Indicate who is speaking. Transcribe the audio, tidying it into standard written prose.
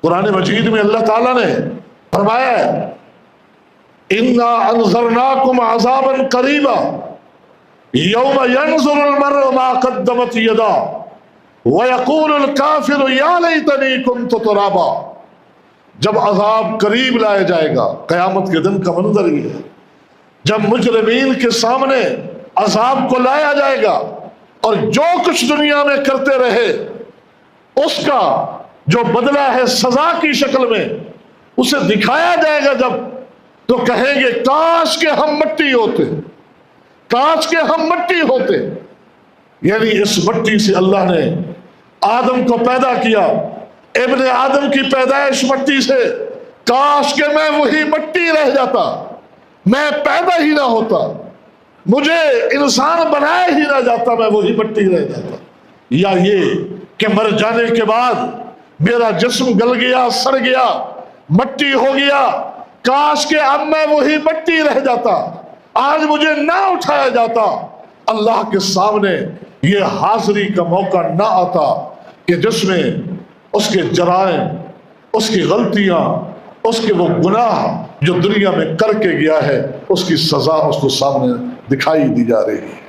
Speaker 1: قرآن مجید میں اللہ تعالیٰ نے فرمایا ہے اِنَّا أَنذَرْنَاكُمْ عَذَابًا قَرِيبًا يَوْمَ يَنظُرُ الْمَرْءُ مَا قَدَّمَتْ يَدَاهُ وَيَقُولُ الْكَافِرُ يَا لَيْتَنِي كُنتُ تُرَابًا۔ جب عذاب قریب لایا جائے گا، قیامت کے دن کا منظر یہ ہے، جب مجرمین کے سامنے عذاب کو لایا جائے گا اور جو کچھ دنیا میں کرتے رہے اس کا جو بدلہ ہے سزا کی شکل میں اسے دکھایا جائے گا جب، تو کہیں گے کاش کہ ہم مٹی ہوتے، کاش کہ ہم مٹی ہوتے۔ یعنی اس مٹی سے اللہ نے آدم کو پیدا کیا، ابن آدم کی پیدائش مٹی سے، کاش کہ میں وہی مٹی رہ جاتا، میں پیدا ہی نہ ہوتا، مجھے انسان بنایا ہی نہ جاتا، میں وہی مٹی رہ جاتا۔ یا یہ کہ مر جانے کے بعد میرا جسم گل گیا، سڑ گیا، مٹی ہو گیا، کاش کہ اب میں وہی مٹی رہ جاتا، آج مجھے نہ اٹھایا جاتا، اللہ کے سامنے یہ حاضری کا موقع نہ آتا کہ جس میں اس کے جرائم، اس کی غلطیاں، اس کے وہ گناہ جو دنیا میں کر کے گیا ہے اس کی سزا اس کو سامنے دکھائی دی جا رہی ہے۔